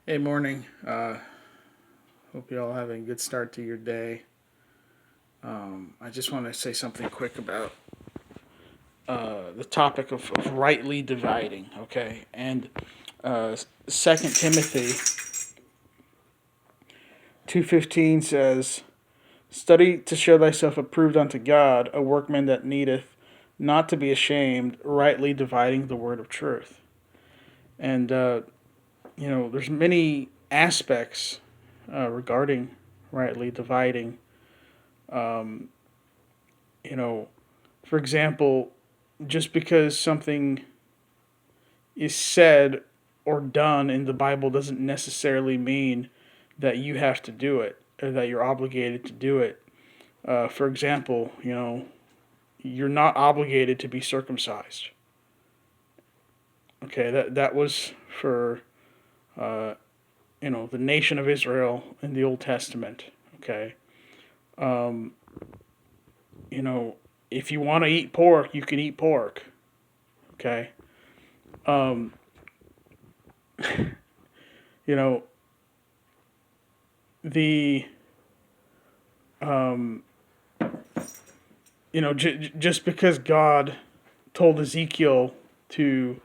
Hey, morning. Hope you all having a good start to your day. I just want to say something quick about the topic of rightly dividing. Okay, and Second Timothy 2:15 says, "Study to show thyself approved unto God, a workman that needeth not to be ashamed, rightly dividing the word of truth." And there's many aspects regarding rightly dividing. Um, you know, for example, just because something is said or done in the Bible doesn't necessarily mean that you have to do it or that you're obligated to do it. For example, you're not obligated to be circumcised. Okay, that was for uh, the nation of Israel in the Old Testament. Okay, um, you know, if you want to eat pork, you can eat pork. Okay, um, you know the um, just because God told Ezekiel to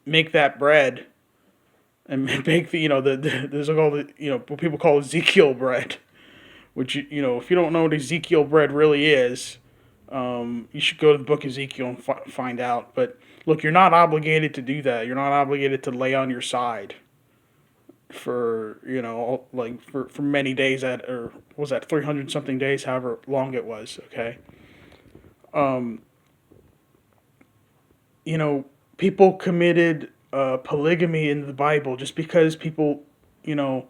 make that bread and make there's all the what people call Ezekiel bread, which if you don't know what Ezekiel bread really is, you should go to the book of Ezekiel and find out. But look, you're not obligated to do that. You're not obligated to lay on your side for for many days, at or was that 300 something days, however long it was. Okay. um you know People committed polygamy in the Bible just because people you know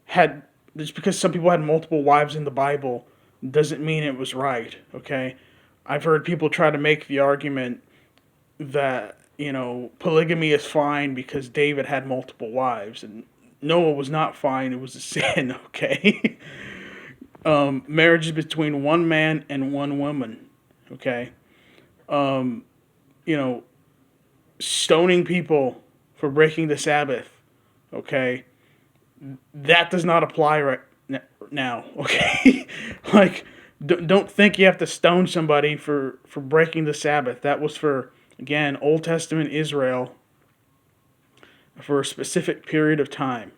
had just because some people had multiple wives in the Bible doesn't mean it was right. Okay. I've heard people try to make the argument that polygamy is fine because David had multiple wives, and Noah was not fine, it was a sin. Okay. Marriage is between one man and one woman. Okay. um, you know Stoning people for breaking the Sabbath. Okay. That does not apply right now. Okay. Like, don't think you have to stone somebody for breaking the Sabbath. That was for, again, Old Testament Israel, for a specific period of time.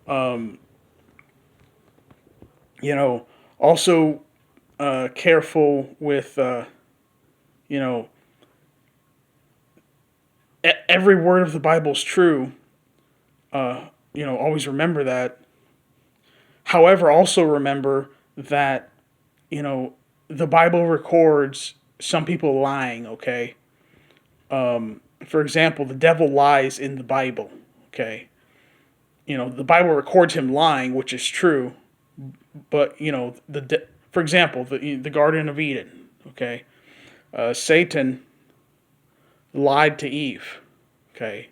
Um, you know, Also, careful with, you know, every word of the Bible is true. Always remember that. However, also remember that, you know, the Bible records some people lying. Okay. For example, the devil lies in the Bible. Okay. The Bible records him lying, which is true. But for example, the Garden of Eden. Okay. Satan lied to Eve. Okay.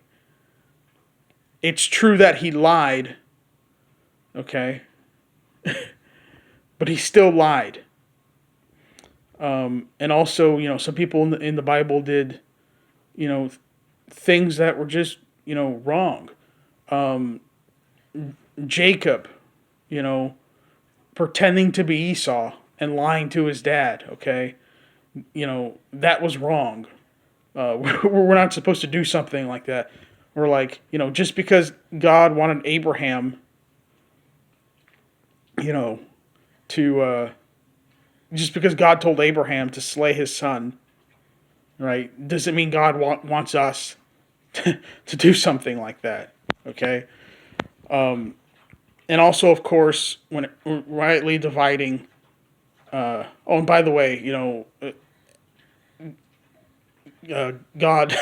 It's true that he lied. Okay. But he still lied. And also, some people in the Bible did, you know, things that were just, wrong. Um, Jacob, you know, pretending to be Esau and lying to his dad. Okay. That was wrong. We're not supposed to do something like that. We're like, just because God wanted Abraham, you know, to, just because God told Abraham to slay his son, right, doesn't mean God wants us to do something like that. Okay. And also, of course, when rightly dividing. Oh, and by the way, God,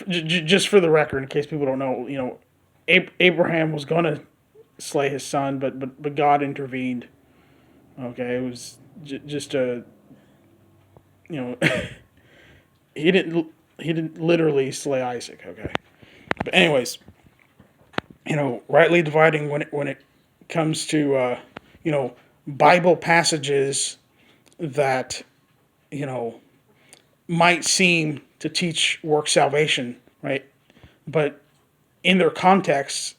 just for the record, in case people don't know, Abraham was gonna slay his son, but God intervened. Okay, it was just a you know he didn't literally slay Isaac. Okay, but anyways, rightly dividing when it comes to Bible passages that you know might seem to teach work salvation, right? but in their context,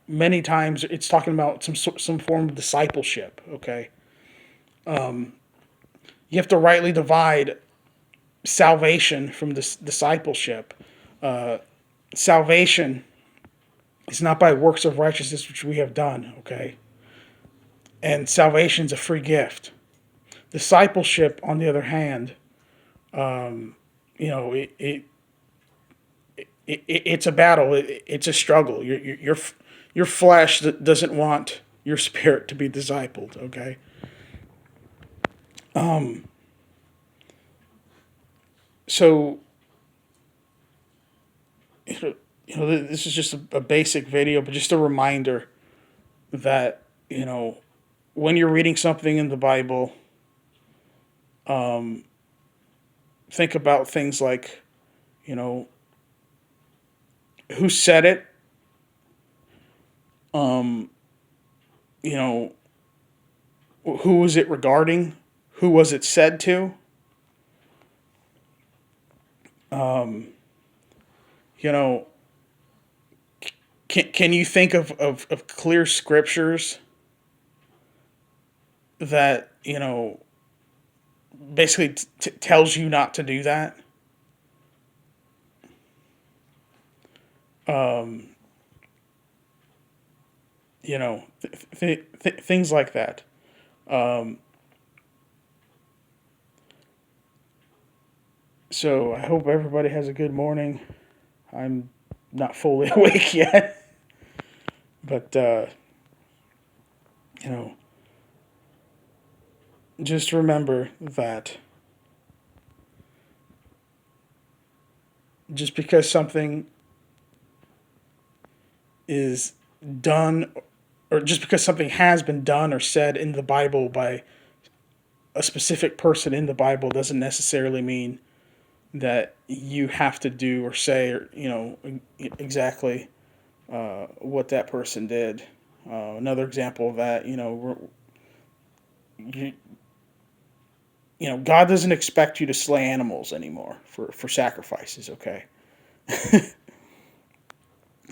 many times it's talking about some form of discipleship. Okay, you have to rightly divide salvation from this discipleship. Salvation is not by works of righteousness which we have done. Okay, and salvation is a free gift. Discipleship, on the other hand, you know, it's a battle. It's a struggle. Your flesh doesn't want your spirit to be discipled. Okay. So this is just a basic video, but just a reminder that when you're reading something in the Bible, think about things like you know who said it, you know who was it regarding, who was it said to, you know can you think of clear scriptures that basically tells you not to do that? Things like that. So I hope everybody has a good morning. I'm not fully awake yet, but you know, just remember that just because something is done, or just because something has been done or said in the Bible by a specific person in the Bible, doesn't necessarily mean that you have to do or say, or exactly what that person did. Another example of that, you, God doesn't expect you to slay animals anymore for sacrifices. Okay.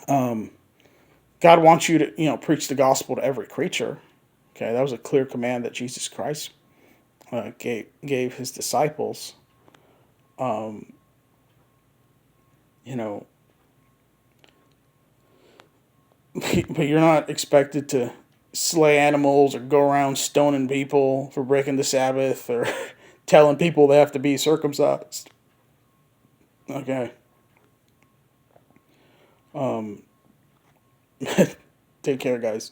God wants you to preach the gospel to every creature. Okay, that was a clear command that Jesus Christ gave his disciples. You know, but you're not expected to slay animals or go around stoning people for breaking the Sabbath or telling people they have to be circumcised. Okay. Take care, guys.